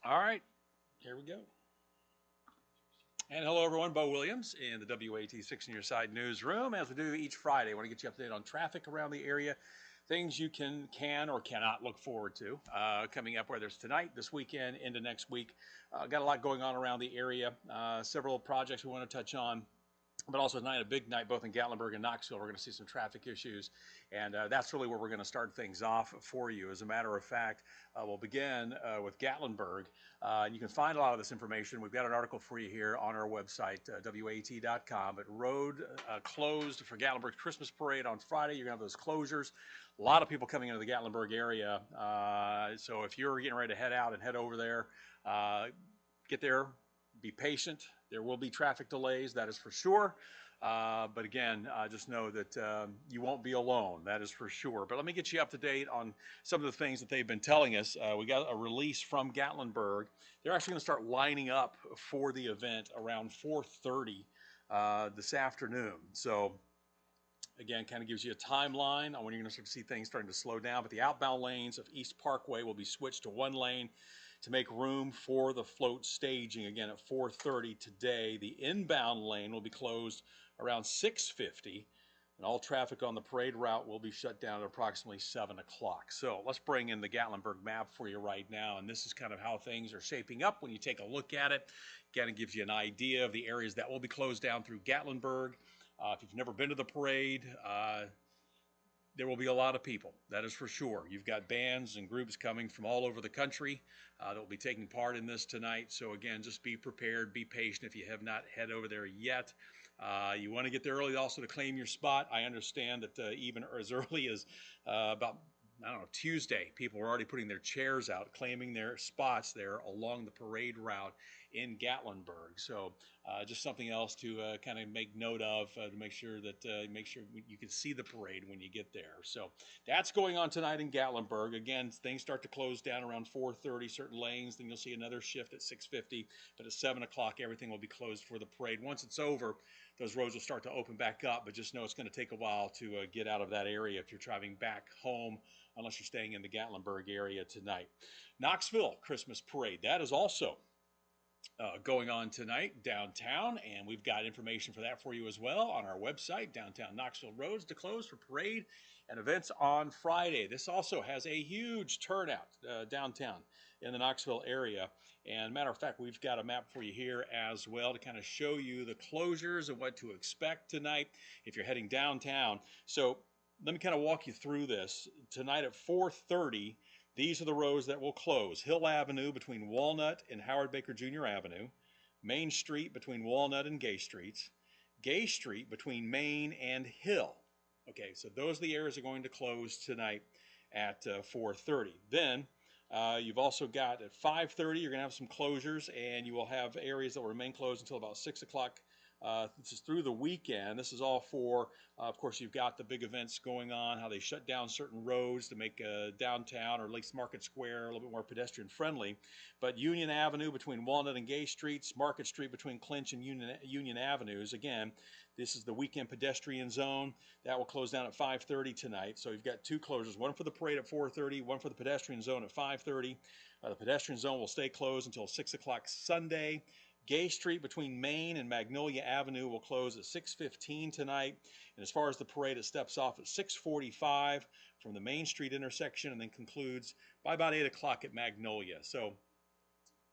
All right, here we go. And hello, everyone. Bo Williams in the WAT 6 on Your Side newsroom. As we do each Friday, I want to get you up to date on traffic around the area, things you can or cannot look forward to coming up, whether it's tonight, this weekend, into next week. Got a lot going on around the area. Several projects we want to touch on. But also tonight, a big night both in Gatlinburg and Knoxville. We're going to see some traffic issues, and that's really where we're going to start things off for you. As a matter of fact, we'll begin with Gatlinburg. And you can find a lot of this information. We've got an article for you here on our website, WAT.com. But road closed for Gatlinburg's Christmas parade on Friday. You're going to have those closures. A lot of people coming into the Gatlinburg area. So if you're getting ready to head out and head over there, get there, be patient. There will be traffic delays, that is for sure. But again, just know that you won't be alone, that is for sure. But let me get you up to date on some of the things that they've been telling us. We got a release from Gatlinburg. They're actually going to start lining up for the event around 4:30 this afternoon. So again, kind of gives you a timeline on when you're going to start to see things starting to slow down. But the outbound lanes of East Parkway will be switched to one lane to make room for the float staging again at 4:30 today. The inbound lane will be closed around 6:50, and all traffic on the parade route will be shut down at approximately 7 o'clock. So let's bring in the Gatlinburg map for you right now, and this is kind of how things are shaping up when you take a look at it. Again, it gives you an idea of the areas that will be closed down through Gatlinburg. If you've never been to the parade, there will be a lot of people, that is for sure. You've got bands and groups coming from all over the country that will be taking part in this tonight. So again, just be prepared, be patient if you have not head over there yet. You want to get there early also to claim your spot. I understand that even as early as about, I don't know, Tuesday, people were already putting their chairs out, claiming their spots there along the parade route in Gatlinburg. So just something else to kind of make note of to make sure you can see the parade when you get there. So that's going on tonight in Gatlinburg. Again, things start to close down around 4:30, certain lanes. Then you'll see another shift at 6:50. But at 7 o'clock, everything will be closed for the parade. Once it's over, those roads will start to open back up. But just know it's going to take a while to get out of that area if you're driving back home, unless you're staying in the Gatlinburg area tonight. Knoxville Christmas Parade, that is also going on tonight downtown, and we've got information for that for you as well on our website. Downtown Knoxville roads to close for parade and events on Friday. This also has a huge turnout downtown in the Knoxville area, and matter of fact, we've got a map for you here as well to kind of show you the closures and what to expect tonight if you're heading downtown. So let me kind of walk you through this. Tonight at 4:30, these are the roads that will close. Hill Avenue between Walnut and Howard Baker Jr. Avenue, Main Street between Walnut and Gay Streets, Gay Street between Main and Hill. Okay, so those are the areas that are going to close tonight at 4:30. Then you've also got at 5:30, you're going to have some closures, and you will have areas that will remain closed until about 6 o'clock. This is through the weekend. This is all for, of course, you've got the big events going on, how they shut down certain roads to make downtown or at least Market Square a little bit more pedestrian friendly. But Union Avenue between Walnut and Gay Streets, Market Street between Clinch and Union Avenues, again, this is the weekend pedestrian zone. That will close down at 5:30 tonight. So you've got two closures, one for the parade at 4:30, one for the pedestrian zone at 5:30. The pedestrian zone will stay closed until 6 o'clock Sunday. Gay Street between Main and Magnolia Avenue will close at 6:15 tonight. And as far as the parade, it steps off at 6:45 from the Main Street intersection and then concludes by about 8 o'clock at Magnolia. So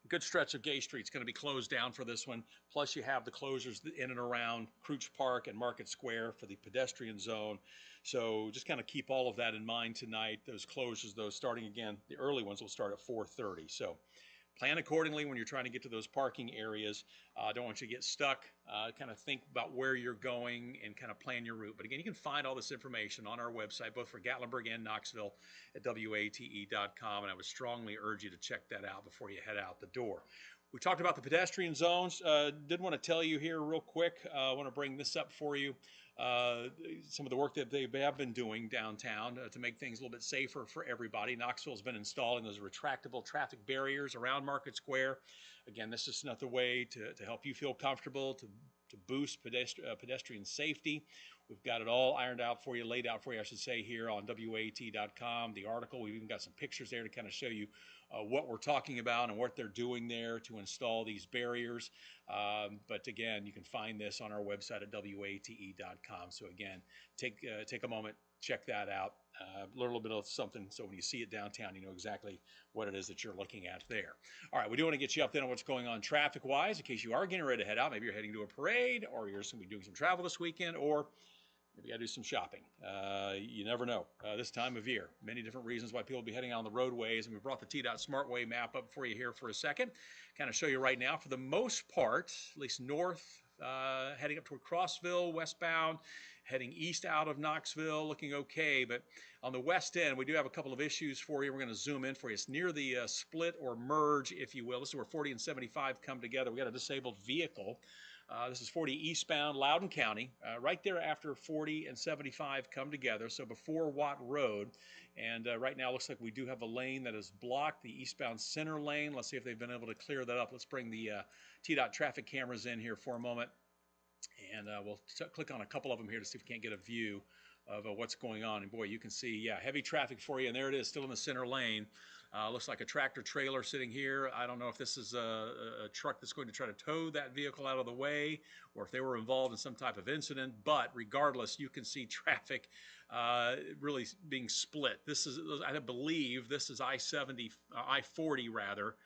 a good stretch of Gay Street is going to be closed down for this one. Plus you have the closures in and around Crouch Park and Market Square for the pedestrian zone. So just kind of keep all of that in mind tonight. Those closures, those starting again, the early ones will start at 4:30. So plan accordingly when you're trying to get to those parking areas. Don't want you to get stuck. Kind of think about where you're going and kind of plan your route. But again, you can find all this information on our website, both for Gatlinburg and Knoxville at WATE.com. And I would strongly urge you to check that out before you head out the door. We talked about the pedestrian zones. Did want to tell you here real quick. I want to bring this up for you. Some of the work that they have been doing downtown to make things a little bit safer for everybody. Knoxville has been installing those retractable traffic barriers around Market Square. Again, this is another way to help you feel comfortable, to boost pedestrian safety. We've got it all ironed out for you, laid out for you, I should say, here on WATE.com. The article, we've even got some pictures there to kind of show you what we're talking about and what they're doing there to install these barriers. But again, you can find this on our website at WATE.com. So again, take a moment, check that out. Learn a little bit of something so when you see it downtown, you know exactly what it is that you're looking at there. All right, we do want to get you up then on what's going on traffic-wise in case you are getting ready to head out. Maybe you're heading to a parade, or you're just going to be doing some travel this weekend, or maybe you got to do some shopping. You never know this time of year. Many different reasons why people will be heading out on the roadways, and we brought the T-Dot SmartWay map up for you here for a second. Kind of show you right now, for the most part, at least north, heading up toward Crossville, westbound, heading east out of Knoxville, looking okay. But on the west end, we do have a couple of issues for you. We're going to zoom in for you. It's near the split or merge, if you will. This is where 40 and 75 come together. We got a disabled vehicle. This is 40 eastbound, Loudoun County, right there after 40 and 75 come together, so before Watt Road. And right now it looks like we do have a lane that is blocked, the eastbound center lane. Let's see if they've been able to clear that up. Let's bring the T-Dot traffic cameras in here for a moment. And we'll click on a couple of them here to see if we can't get a view of what's going on. And boy, you can see, yeah, heavy traffic for you. And there it is, still in the center lane. Looks like a tractor trailer sitting here. I don't know if this is a truck that's going to try to tow that vehicle out of the way, or if they were involved in some type of incident. But regardless, you can see traffic really being split. This is, I believe, this is I-70, I-40 rather,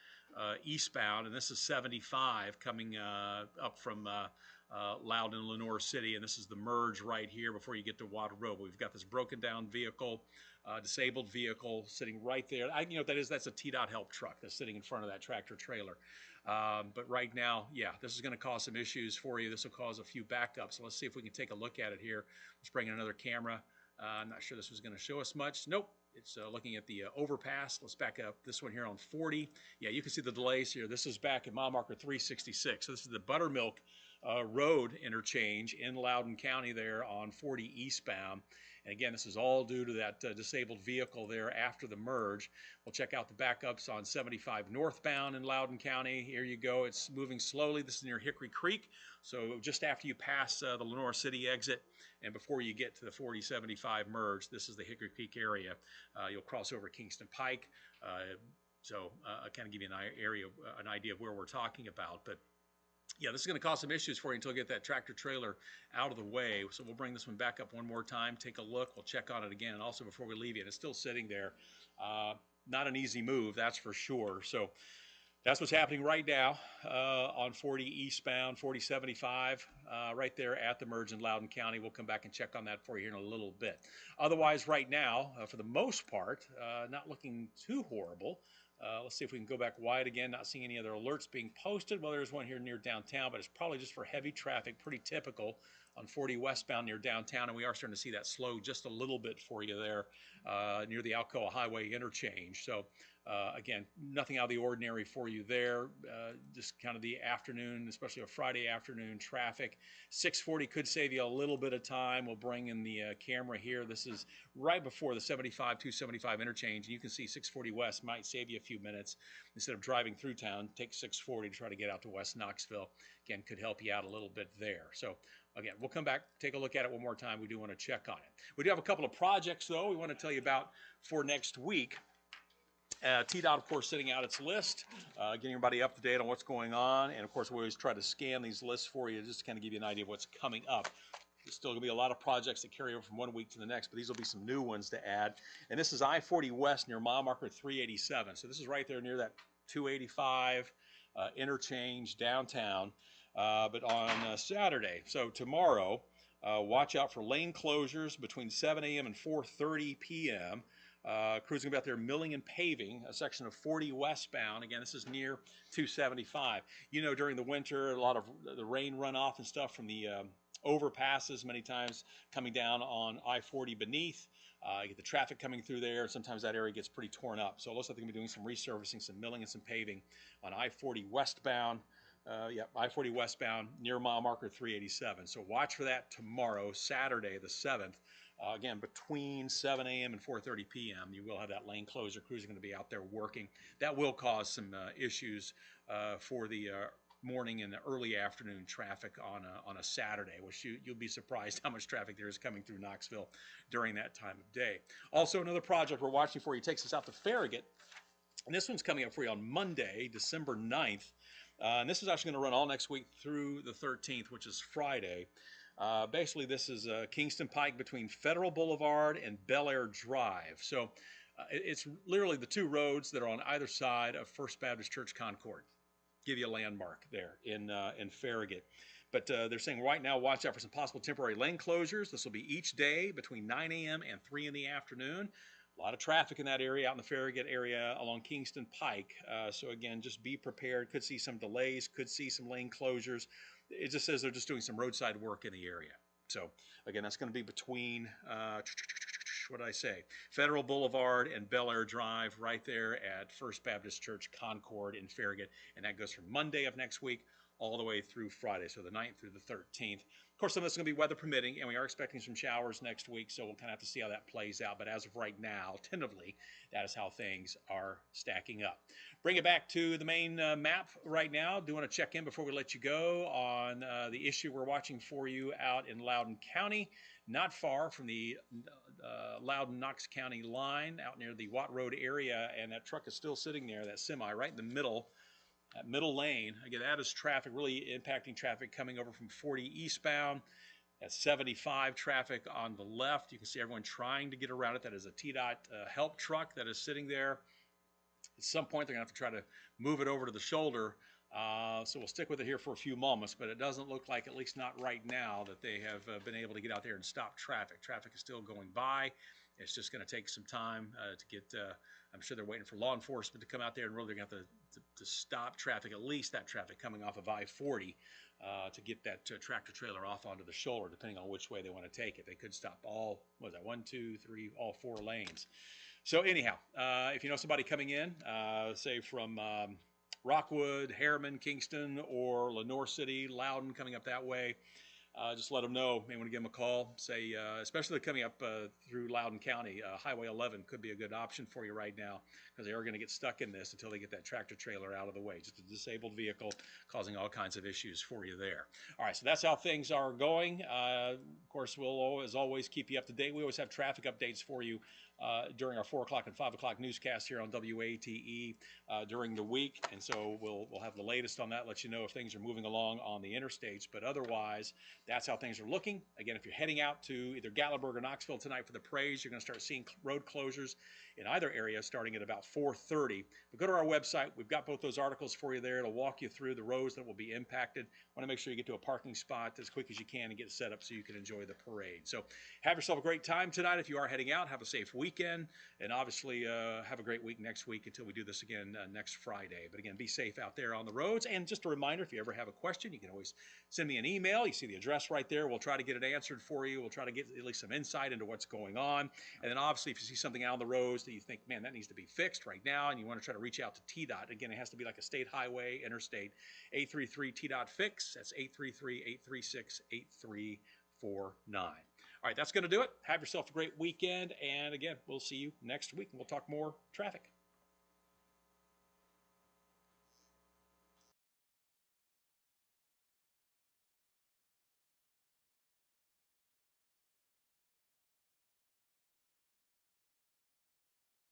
eastbound, and this is 75 coming up from Loudoun and Lenoir City, and this is the merge right here before you get to Watt Road. We've got this broken down vehicle, disabled vehicle sitting right there. You know what that is? That's a T-Dot help truck that's sitting in front of that tractor trailer. But right now, yeah, this is going to cause some issues for you. This will cause a few backups. So let's see if we can take a look at it here. Let's bring in another camera. I'm not sure this was going to show us much. Nope. It's looking at the overpass. Let's back up this one here on 40. Yeah, you can see the delays here. This is back at mile marker 366. So this is the Buttermilk Road interchange in Loudoun County there on 40 eastbound. And again, this is all due to that disabled vehicle there after the merge. We'll check out the backups on 75 northbound in Loudoun County. Here you go. It's moving slowly. This is near Hickory Creek. So just after you pass the Lenoir City exit and before you get to the 40-75 merge, this is the Hickory Creek area. You'll cross over Kingston Pike. So I'll kind of give you an idea of where we're talking about. But yeah, this is going to cause some issues for you until you get that tractor trailer out of the way. So we'll bring this one back up one more time, take a look. We'll check on it again. And also before we leave you, and it's still sitting there. Not an easy move, that's for sure. So that's what's happening right now on 40 eastbound, 4075, right there at the merge in Loudoun County. We'll come back and check on that for you here in a little bit. Otherwise, right now, for the most part, not looking too horrible. Let's see if we can go back wide again, not seeing any other alerts being posted. Well, there's one here near downtown, but it's probably just for heavy traffic, pretty typical on 40 westbound near downtown, and we are starting to see that slow just a little bit for you there near the Alcoa Highway interchange. So again, nothing out of the ordinary for you there, just kind of the afternoon, especially a Friday afternoon traffic. 640 could save you a little bit of time. We'll bring in the camera here. This is right before the 75-275 interchange, and you can see 640 west might save you a few minutes. Instead of driving through town, take 640 to try to get out to West Knoxville. Again, could help you out a little bit there. So again, we'll come back, take a look at it one more time. We do want to check on it. We do have a couple of projects, though, we want to tell you about for next week. T-Dot, of course, sending out its list, getting everybody up to date on what's going on. And, of course, we always try to scan these lists for you just to kind of give you an idea of what's coming up. There's still going to be a lot of projects that carry over from one week to the next, but these will be some new ones to add. And this is I-40 West near mile marker 387. So this is right there near that 285 interchange downtown. But on Saturday, so tomorrow, watch out for lane closures between 7 a.m. and 4:30 p.m. Crews going to be out there milling and paving a section of 40 westbound. Again, this is near 275. You know, during the winter, a lot of the rain runoff and stuff from the overpasses many times coming down on I-40 beneath. You get the traffic coming through there. Sometimes that area gets pretty torn up. So it looks like they're going to be doing some resurfacing, some milling and some paving on I-40 westbound. I-40 westbound near mile marker 387. So watch for that tomorrow, Saturday the 7th. Again, between 7 a.m. and 4:30 p.m., you will have that lane closure. Crews are going to be out there working. That will cause some issues for the morning and the early afternoon traffic on a Saturday, which you'll be surprised how much traffic there is coming through Knoxville during that time of day. Also, another project we're watching for you takes us out to Farragut, and this one's coming up for you on Monday, December 9th. And this is actually going to run all next week through the 13th, which is Friday. Basically, this is Kingston Pike between Federal Boulevard and Bel Air Drive. So it's literally the two roads that are on either side of First Baptist Church Concord. Give you a landmark there in Farragut. But they're saying right now, watch out for some possible temporary lane closures. This will be each day between 9 a.m. and 3 in the afternoon. A lot of traffic in that area, out in the Farragut area along Kingston Pike. So again, just be prepared. Could see some delays, could see some lane closures. It just says they're just doing some roadside work in the area. So again, that's going to be between, what did I say? Federal Boulevard and Bel Air Drive, right there at First Baptist Church Concord in Farragut. And that goes from Monday of next week all the way through Friday, so the 9th through the 13th. Of course, some of it's going to be weather permitting, and we are expecting some showers next week, so we'll kind of have to see how that plays out. But as of right now, tentatively, that is how things are stacking up. Bring it back to the main map right now. Do want to check in before we let you go on the issue we're watching for you out in Loudoun County, not far from the Loudoun-Knox County line, out near the Watt Road area, and that truck is still sitting there, that semi, right in the middle. That middle lane, again, that is traffic, really impacting traffic coming over from 40 eastbound. That's 75 traffic on the left. You can see everyone trying to get around it. That is a TDOT help truck that is sitting there. At some point, they're going to have to try to move it over to the shoulder. So we'll stick with it here for a few moments, but it doesn't look like, at least not right now, that they have been able to get out there and stop traffic. Traffic is still going by. It's just going to take some time to get, I'm sure they're waiting for law enforcement to come out there and really going to have to stop traffic, at least that traffic coming off of I-40, to get that tractor trailer off onto the shoulder, depending on which way they want to take it. They could stop all, what is that, 1, 2, 3, all 4 lanes. So anyhow, if you know somebody coming in, say from Rockwood, Harriman, Kingston, or Lenoir City, Loudoun, coming up that way, just let them know. May want to give them a call. Say, especially coming up through Loudoun County, Highway 11 could be a good option for you right now, because they are going to get stuck in this until they get that tractor trailer out of the way. Just a disabled vehicle causing all kinds of issues for you there. All right, so that's how things are going. Of course, we'll, as always, keep you up to date. We always have traffic updates for you during our 4 o'clock and 5 o'clock newscast here on WATE during the week. And so we'll have the latest on that, let you know if things are moving along on the interstates. But otherwise, that's how things are looking. Again, if you're heading out to either Gatlinburg or Knoxville tonight for the parades, you're going to start seeing road closures in either area starting at about 4:30. But go to our website. We've got both those articles for you there. It'll walk you through the roads that will be impacted. Want to make sure you get to a parking spot as quick as you can and get set up so you can enjoy the parade. So have yourself a great time tonight. If you are heading out, have a safe weekend. And obviously have a great week next week until we do this again next Friday. But again, be safe out there on the roads. And just a reminder, if you ever have a question, you can always send me an email. You see the address right there. We'll try to get it answered for you. We'll try to get at least some insight into what's going on. And then obviously, if you see something out on the roads that you think, man, that needs to be fixed right now, and you want to try to reach out to TDOT, again, it has to be like a state highway, interstate, 833 TDOT fix. That's 833-836-8349. All right, that's going to do it. Have yourself a great weekend. And again, we'll see you next week, and we'll talk more traffic.